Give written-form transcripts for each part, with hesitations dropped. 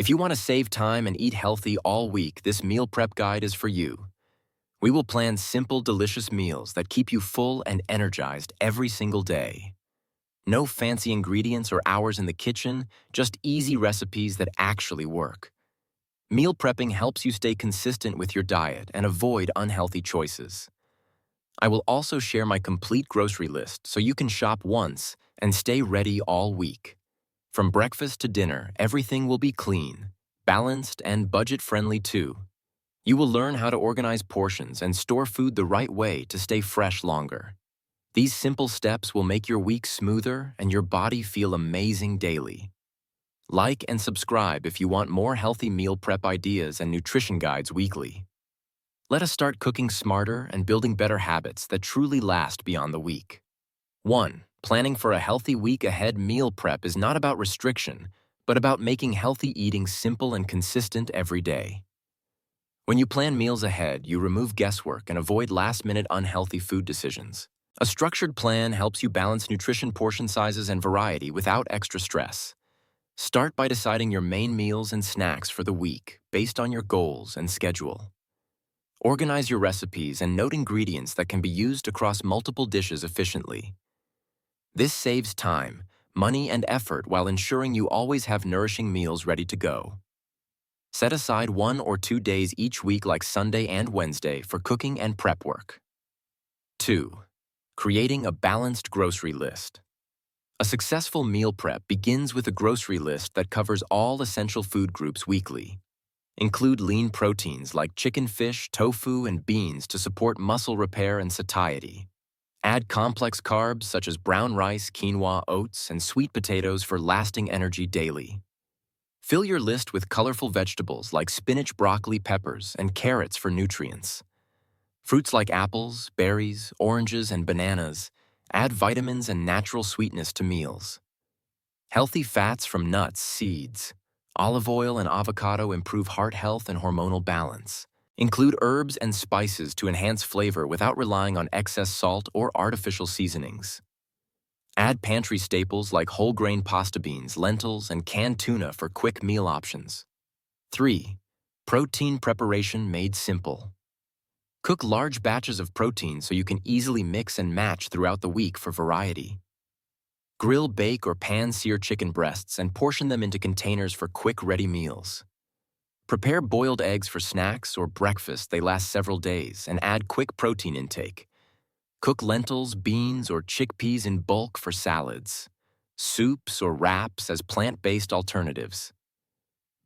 If you want to save time and eat healthy all week, this meal prep guide is for you. We will plan simple, delicious meals that keep you full and energized every single day. No fancy ingredients or hours in the kitchen, just easy recipes that actually work. Meal prepping helps you stay consistent with your diet and avoid unhealthy choices. I will also share my complete grocery list so you can shop once and stay ready all week. From breakfast to dinner, everything will be clean, balanced, and budget-friendly too. You will learn how to organize portions and store food the right way to stay fresh longer. These simple steps will make your week smoother and your body feel amazing daily. Like and subscribe if you want more healthy meal prep ideas and nutrition guides weekly. Let us start cooking smarter and building better habits that truly last beyond the week. 1. Planning for a healthy week ahead meal prep is not about restriction, but about making healthy eating simple and consistent every day. When you plan meals ahead, you remove guesswork and avoid last-minute unhealthy food decisions. A structured plan helps you balance nutrition portion sizes and variety without extra stress. Start by deciding your main meals and snacks for the week based on your goals and schedule. Organize your recipes and note ingredients that can be used across multiple dishes efficiently. This saves time, money, and effort while ensuring you always have nourishing meals ready to go. Set aside 1 or 2 days each week like Sunday and Wednesday for cooking and prep work. 2. Creating a balanced grocery list. A successful meal prep begins with a grocery list that covers all essential food groups weekly. Include lean proteins like chicken, fish, tofu, and beans to support muscle repair and satiety. Add complex carbs such as brown rice, quinoa, oats, and sweet potatoes for lasting energy daily. Fill your list with colorful vegetables like spinach, broccoli, peppers, and carrots for nutrients. Fruits like apples, berries, oranges, and bananas add vitamins and natural sweetness to meals. Healthy fats from nuts, seeds, olive oil, and avocado improve heart health and hormonal balance. Include herbs and spices to enhance flavor without relying on excess salt or artificial seasonings. Add pantry staples like whole grain pasta beans, lentils, and canned tuna for quick meal options. 3. Protein preparation made simple. Cook large batches of protein so you can easily mix and match throughout the week for variety. Grill, bake, or pan-sear chicken breasts and portion them into containers for quick, ready meals. Prepare boiled eggs for snacks or breakfast. They last several days and add quick protein intake. Cook lentils, beans, or chickpeas in bulk for salads, soups, or wraps as plant-based alternatives.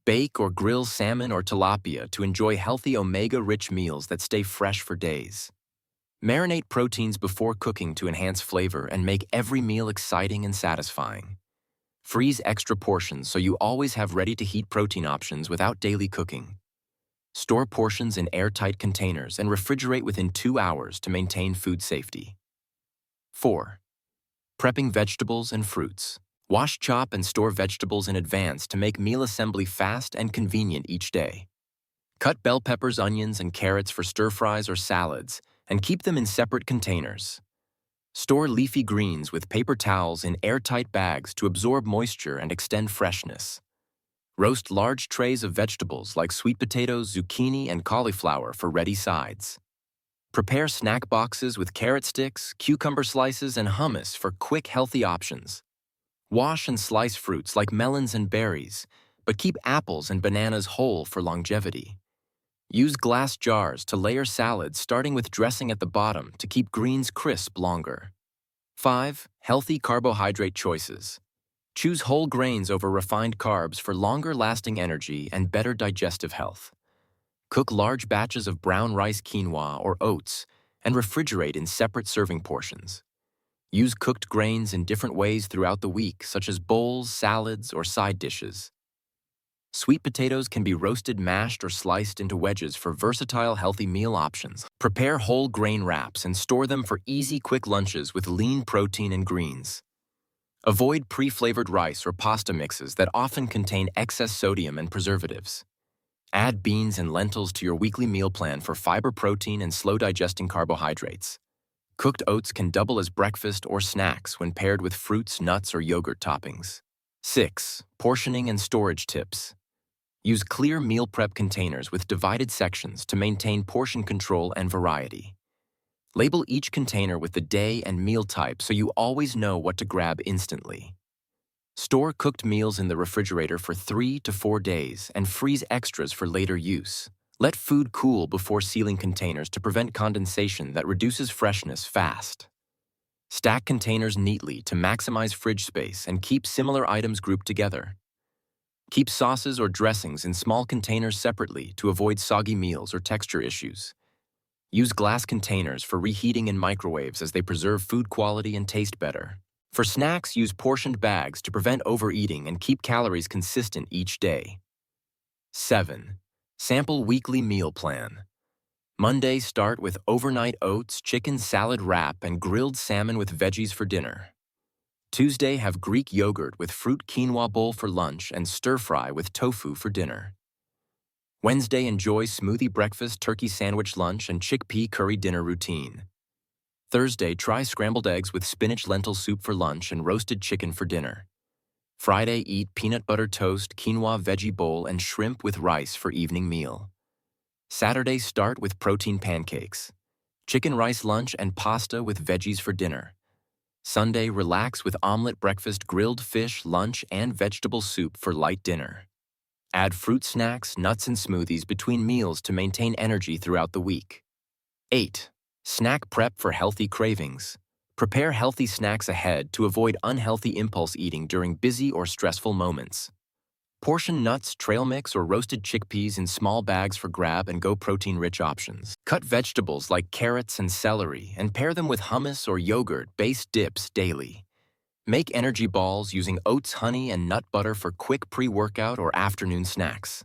Bake or grill salmon or tilapia to enjoy healthy omega-rich meals that stay fresh for days. Marinate proteins before cooking to enhance flavor and make every meal exciting and satisfying. Freeze extra portions so you always have ready-to-heat protein options without daily cooking. Store portions in airtight containers and refrigerate within 2 hours to maintain food safety. 4. Prepping vegetables and fruits. Wash, chop, and store vegetables in advance to make meal assembly fast and convenient each day. Cut bell peppers, onions, and carrots for stir-fries or salads, and keep them in separate containers. Store leafy greens with paper towels in airtight bags to absorb moisture and extend freshness. Roast large trays of vegetables like sweet potatoes, zucchini, and cauliflower for ready sides. Prepare snack boxes with carrot sticks, cucumber slices, and hummus for quick, healthy options. Wash and slice fruits like melons and berries, but keep apples and bananas whole for longevity. Use glass jars to layer salads, starting with dressing at the bottom to keep greens crisp longer. 5. Healthy carbohydrate choices. Choose whole grains over refined carbs for longer-lasting energy and better digestive health. Cook large batches of brown rice, quinoa, or oats, and refrigerate in separate serving portions. Use cooked grains in different ways throughout the week, such as bowls, salads, or side dishes. Sweet potatoes can be roasted, mashed, or sliced into wedges for versatile, healthy meal options. Prepare whole grain wraps and store them for easy, quick lunches with lean protein and greens. Avoid pre-flavored rice or pasta mixes that often contain excess sodium and preservatives. Add beans and lentils to your weekly meal plan for fiber, protein, and slow-digesting carbohydrates. Cooked oats can double as breakfast or snacks when paired with fruits, nuts, or yogurt toppings. 6. Portioning and storage tips. Use clear meal prep containers with divided sections to maintain portion control and variety. Label each container with the day and meal type so you always know what to grab instantly. Store cooked meals in the refrigerator for 3 to 4 days and freeze extras for later use. Let food cool before sealing containers to prevent condensation that reduces freshness fast. Stack containers neatly to maximize fridge space and keep similar items grouped together. Keep sauces or dressings in small containers separately to avoid soggy meals or texture issues. Use glass containers for reheating in microwaves as they preserve food quality and taste better. For snacks, use portioned bags to prevent overeating and keep calories consistent each day. 7. Sample weekly meal plan. Monday, start with overnight oats, chicken salad wrap, and grilled salmon with veggies for dinner. Tuesday, have Greek yogurt with fruit quinoa bowl for lunch and stir-fry with tofu for dinner. Wednesday, enjoy smoothie breakfast, turkey sandwich lunch, and chickpea curry dinner routine. Thursday, try scrambled eggs with spinach lentil soup for lunch and roasted chicken for dinner. Friday, eat peanut butter toast, quinoa veggie bowl, and shrimp with rice for evening meal. Saturday, start with protein pancakes, chicken rice lunch, and pasta with veggies for dinner. Sunday, relax with omelet breakfast, grilled fish, lunch, and vegetable soup for light dinner. Add fruit snacks, nuts, and smoothies between meals to maintain energy throughout the week. 8. Snack prep for healthy cravings. Prepare healthy snacks ahead to avoid unhealthy impulse eating during busy or stressful moments. Portion nuts, trail mix, or roasted chickpeas in small bags for grab-and-go protein-rich options. Cut vegetables like carrots and celery and pair them with hummus or yogurt-based dips daily. Make energy balls using oats, honey, and nut butter for quick pre-workout or afternoon snacks.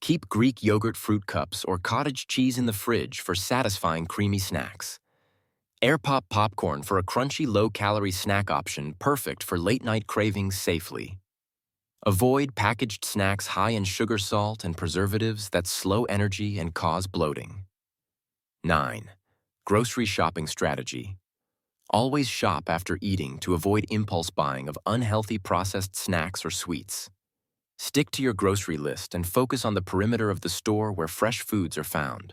Keep Greek yogurt fruit cups or cottage cheese in the fridge for satisfying creamy snacks. Air pop popcorn for a crunchy, low-calorie snack option perfect for late-night cravings safely. Avoid packaged snacks high in sugar, salt, and preservatives that slow energy and cause bloating. 9. Grocery shopping strategy. Always shop after eating to avoid impulse buying of unhealthy processed snacks or sweets. Stick to your grocery list and focus on the perimeter of the store where fresh foods are found.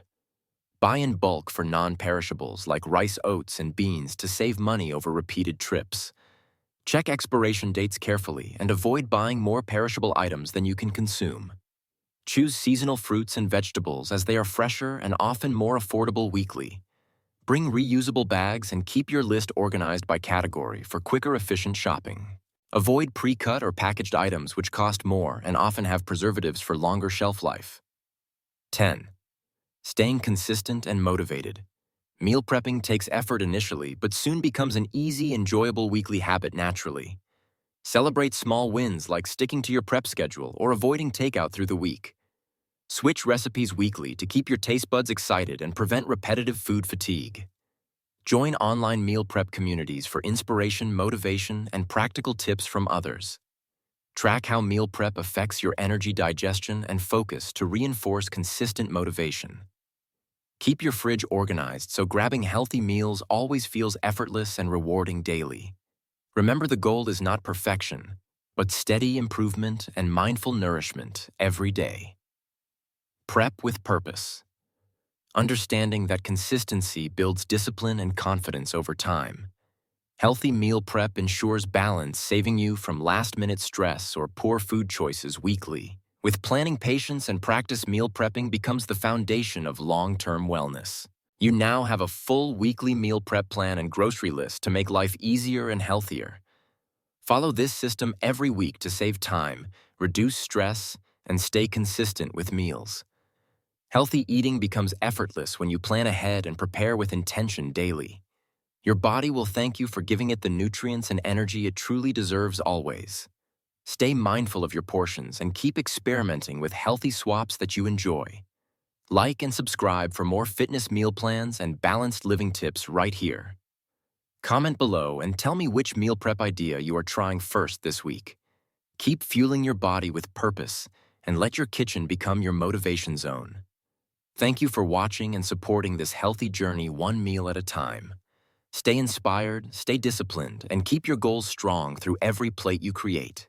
Buy in bulk for non-perishables like rice, oats, and beans to save money over repeated trips. Check expiration dates carefully and avoid buying more perishable items than you can consume. Choose seasonal fruits and vegetables as they are fresher and often more affordable weekly. Bring reusable bags and keep your list organized by category for quicker, efficient shopping. Avoid pre-cut or packaged items which cost more and often have preservatives for longer shelf life. 10. Staying consistent and motivated. Meal prepping takes effort initially, but soon becomes an easy, enjoyable weekly habit naturally. Celebrate small wins like sticking to your prep schedule or avoiding takeout through the week. Switch recipes weekly to keep your taste buds excited and prevent repetitive food fatigue. Join online meal prep communities for inspiration, motivation, and practical tips from others. Track how meal prep affects your energy, digestion, and focus to reinforce consistent motivation. Keep your fridge organized so grabbing healthy meals always feels effortless and rewarding daily. Remember, the goal is not perfection, but steady improvement and mindful nourishment every day. Prep with purpose. Understanding that consistency builds discipline and confidence over time. Healthy meal prep ensures balance, saving you from last-minute stress or poor food choices weekly. With planning patience and practice, meal prepping becomes the foundation of long-term wellness. You now have a full weekly meal prep plan and grocery list to make life easier and healthier. Follow this system every week to save time, reduce stress, and stay consistent with meals. Healthy eating becomes effortless when you plan ahead and prepare with intention daily. Your body will thank you for giving it the nutrients and energy it truly deserves always. Stay mindful of your portions and keep experimenting with healthy swaps that you enjoy. Like and subscribe for more fitness meal plans and balanced living tips right here. Comment below and tell me which meal prep idea you are trying first this week. Keep fueling your body with purpose and let your kitchen become your motivation zone. Thank you for watching and supporting this healthy journey one meal at a time. Stay inspired, stay disciplined, and keep your goals strong through every plate you create.